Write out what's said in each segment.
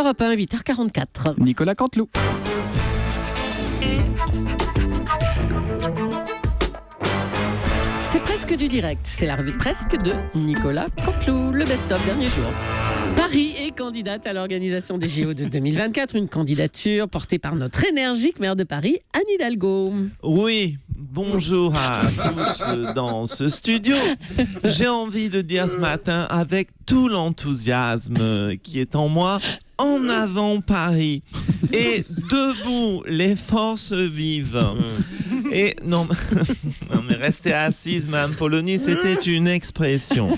Europe 1, 8h44. Nicolas Canteloup. C'est presque du direct. C'est la revue de presque de Nicolas Canteloup, le best-of dernier jour. Paris est candidate à l'organisation des JO de 2024, une candidature portée par notre énergique maire de Paris, Anne Hidalgo. Oui, bonjour à tous dans ce studio. J'ai envie de dire ce matin avec tout l'enthousiasme qui est en moi, en avant Paris et debout les forces vives. Et non, mais rester assise, Mme Polony, c'était une expression.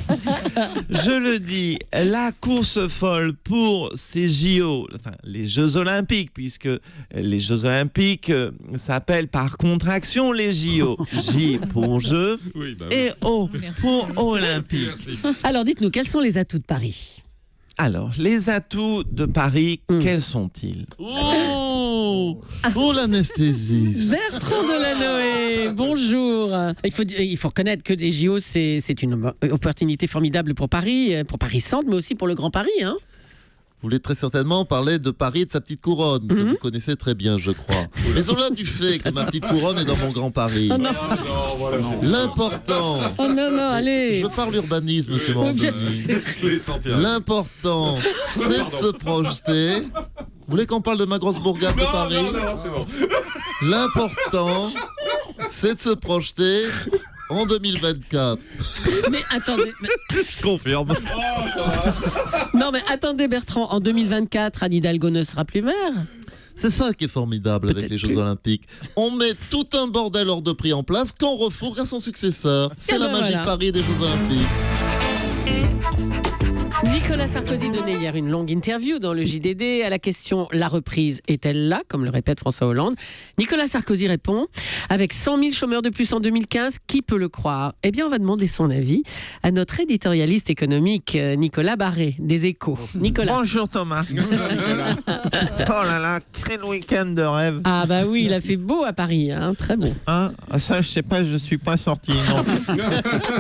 Je le dis, la course folle pour ces JO, enfin les Jeux Olympiques, puisque les Jeux Olympiques s'appellent par contraction les JO. J pour Jeux et O pour Olympique. Alors dites-nous, quels sont les atouts de Paris ? Alors, les atouts de Paris, quels sont-ils ? Pour l'anesthésiste. Bertrand Delanoë, bonjour. Il faut reconnaître que les JO, c'est une opportunité formidable pour Paris Centre, mais aussi pour le Grand Paris, hein. Vous voulez très certainement parler de Paris et de sa petite couronne, que vous connaissez très bien, je crois. Mais au-delà du fait que ma petite couronne est dans mon Grand Paris, Oh non, l'important... oh non, allez. Je parle urbanisme, c'est mon Bien domaine. sûr. L'important, c'est de se projeter... Vous voulez qu'on parle de ma grosse bourgade de Paris ? Non, c'est bon. L'important, c'est de se projeter en 2024. Mais attendez. Je confirme. Non, mais attendez, Bertrand. En 2024, Anne Hidalgo ne sera plus maire. C'est ça qui est formidable avec les Jeux Olympiques. On met tout un bordel hors de prix en place qu'on refourgue à son successeur. C'est la magie de Paris des Jeux Olympiques. Nicolas Sarkozy donnait hier une longue interview dans le JDD à la question « La reprise est-elle là ?» comme le répète François Hollande. Nicolas Sarkozy répond « Avec 100 000 chômeurs de plus en 2015, qui peut le croire ?» Eh bien, on va demander son avis à notre éditorialiste économique Nicolas Barré, des Échos. Nicolas. Bonjour Thomas. Oh là là, quel week-end de rêve. Ah bah oui, il a fait beau à Paris, hein, très bon. Hein, ça, je sais pas, je suis pas sorti. Non,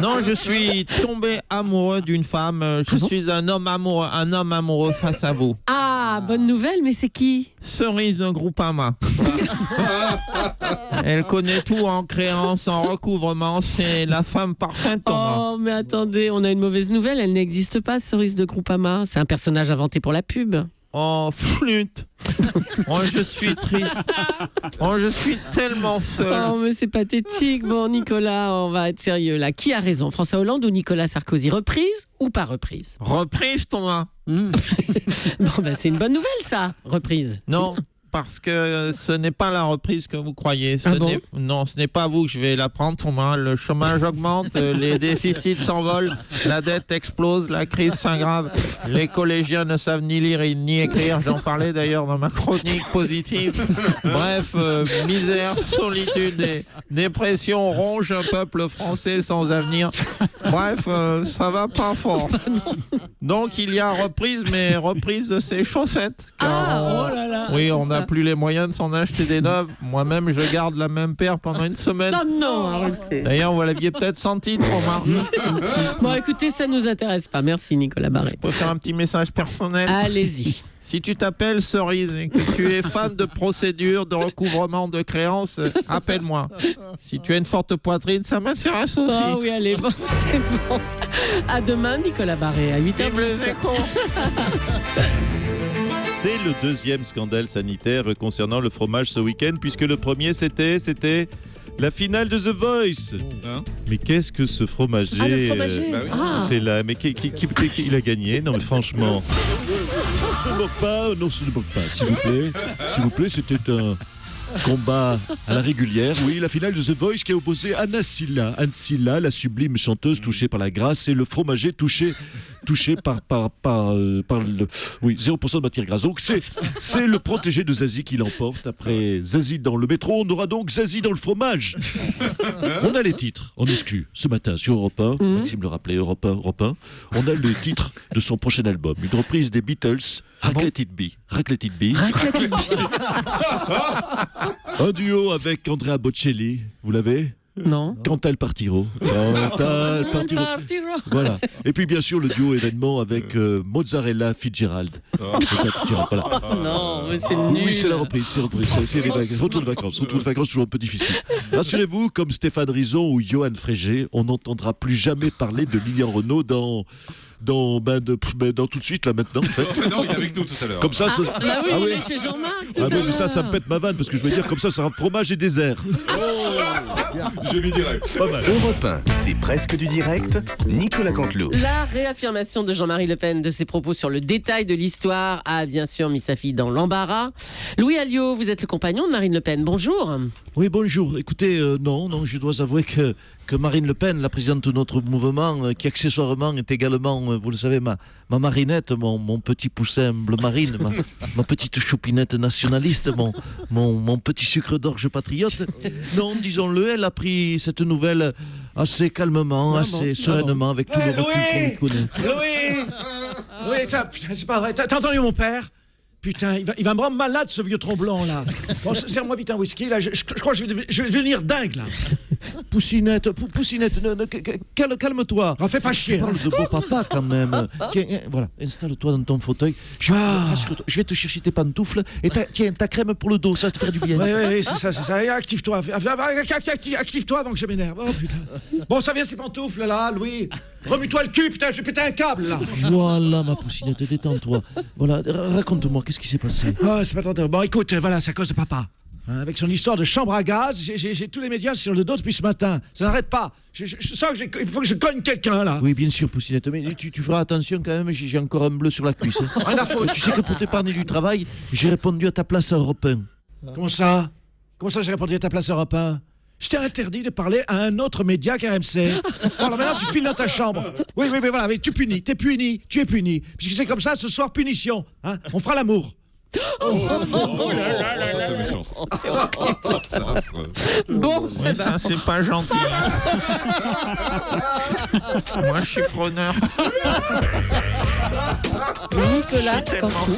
non, je suis tombé amoureux d'une femme. Je suis un homme amoureux face à vous. Ah, bonne nouvelle, mais c'est qui ? Cerise de Groupama. Elle connaît tout en créance, en recouvrement. C'est la femme parfaite, Thomas. Oh, mais attendez, on a une mauvaise nouvelle, elle n'existe pas, Cerise de Groupama. C'est un personnage inventé pour la pub. Oh, flûte. Oh, je suis triste. Oh, je suis tellement seul. Oh, mais c'est pathétique. Bon, Nicolas, on va être sérieux là. Qui a raison, François Hollande ou Nicolas Sarkozy ? Reprise ou pas reprise ? Reprise, Thomas. Bon, ben c'est une bonne nouvelle, ça, reprise. Non, parce que ce n'est pas la reprise que vous croyez. Non, ce n'est pas vous que je vais la prendre, Thomas. Le chômage augmente, les déficits s'envolent, la dette explose, la crise s'aggrave. Les collégiens ne savent ni lire ni écrire. J'en parlais d'ailleurs dans ma chronique positive. Bref, misère, solitude et dépression rongent un peuple français sans avenir. Bref, ça va pas fort. Donc il y a reprise, mais reprise de ses chaussettes. Oh là là. Oui, on n'a plus les moyens de s'en acheter des neuves. Moi-même, je garde la même paire pendant une semaine. Non, arrêtez. D'ailleurs, vous l'aviez peut-être senti, Thomas. Bon, écoutez, ça nous intéresse pas. Merci, Nicolas Barré. Je peux faire un petit message personnel. Allez-y. Si tu t'appelles Cerise et que tu es fan de procédures, de recouvrement de créances, appelle-moi. Si tu as une forte poitrine, ça m'intéresse aussi. Oh oui, allez, bon, c'est bon. À demain, Nicolas Barré, à 8h10. C'est le deuxième scandale sanitaire concernant le fromage ce week-end, puisque le premier, c'était la finale de The Voice. Mais qu'est-ce que ce fromager, Ah, le fromager fait là? Mais qui il a gagné? Non, mais franchement... Je ne moque pas, non, je ne moque pas, s'il vous plaît, c'était un combat à la régulière. Oui, la finale de The Voice qui a opposé Anne Silla, la sublime chanteuse touchée par la grâce, et le fromager touché par le... Oui, 0% de matière grasse. Donc c'est le protégé de Zazie qui l'emporte. Après Zazie dans le métro, on aura donc Zazie dans le fromage. On a les titres en exclu ce matin sur Europe 1. Maxime le rappelait, Europe 1. On a le titre de son prochain album. Une reprise des Beatles, Raclette It Be. Un duo avec Andrea Bocelli. Vous l'avez ? Non. Quand elles partiront. Voilà. Et puis bien sûr le duo événement avec Mozzarella Fitzgerald. Voilà. Non, mais c'est nul. Oui, c'est la reprise. C'est les vacances. Retour de vacances, toujours un peu difficile. Rassurez-vous, comme Stéphane Rizon ou Johan Frégé, on n'entendra plus jamais parler de Lilian Renaud dans tout de suite là maintenant en fait. Non, il est avec nous tout à l'heure. Comme ça, Oui, il est chez Jean-Marc. mais ça me pète ma vanne parce que je veux dire comme ça sera fromage et désert. Je lui dirai. Pas mal. Europe 1, c'est presque du direct. Nicolas Canteloup. La réaffirmation de Jean-Marie Le Pen de ses propos sur le détail de l'histoire a bien sûr mis sa fille dans l'embarras. Louis Alliot, vous êtes le compagnon de Marine Le Pen. Bonjour. Oui, bonjour. Écoutez, non, je dois avouer que Marine Le Pen, la présidente de notre mouvement, qui accessoirement est également, vous le savez, ma Marinette, mon petit poussin bleu marine, ma petite choupinette nationaliste, mon petit sucre d'orge patriote. Non, disons-le, elle a pris cette nouvelle assez calmement, sereinement, avec tout le recul qu'on lui connaît. Oui, putain, c'est pas vrai. T'as entendu mon père? Putain, il va me rendre malade ce vieux tromblon là. Bon, serre-moi vite un whisky là. Je crois que je vais devenir dingue là. Poussinette, calme-toi. Oh, fais pas chier. Tu parles de beau papa quand même. Tiens, voilà, installe-toi dans ton fauteuil. Je vais te chercher tes pantoufles et ta crème pour le dos, ça va te faire du bien. Oui, c'est ça. Et active-toi. Active-toi avant que je m'énerve. Oh putain. Bon, ça vient ces pantoufles là, Louis. Remue-toi le cul, putain, je vais péter un câble là. Voilà ma poussinette, détends-toi. Voilà, raconte-moi, qu'est-ce qui s'est passé? Oh, c'est pas trop. Bon, écoute, voilà, c'est à cause de papa. Hein, avec son histoire de chambre à gaz, j'ai tous les médias sur le dos depuis ce matin. Ça n'arrête pas. Je sens qu'il faut que je cogne quelqu'un là. Oui, bien sûr, Poussinette, mais tu feras attention quand même, j'ai encore un bleu sur la cuisse. Rien à foutre. Tu sais que pour t'épargner du travail, j'ai répondu à ta place à Europe 1. Comment ça j'ai répondu à ta place Europe 1? Je t'ai interdit de parler à un autre média qu'RMC. Bon, alors maintenant tu files dans ta chambre. Oui, mais voilà, mais tu es puni. Puisque c'est comme ça, ce soir, punition. Hein, on fera l'amour. Oh là là, ça c'est méchant. C'est affreux. Bon, Oui, ça, c'est pas gentil. Moi, je suis preneur. Nicolas Canteloup.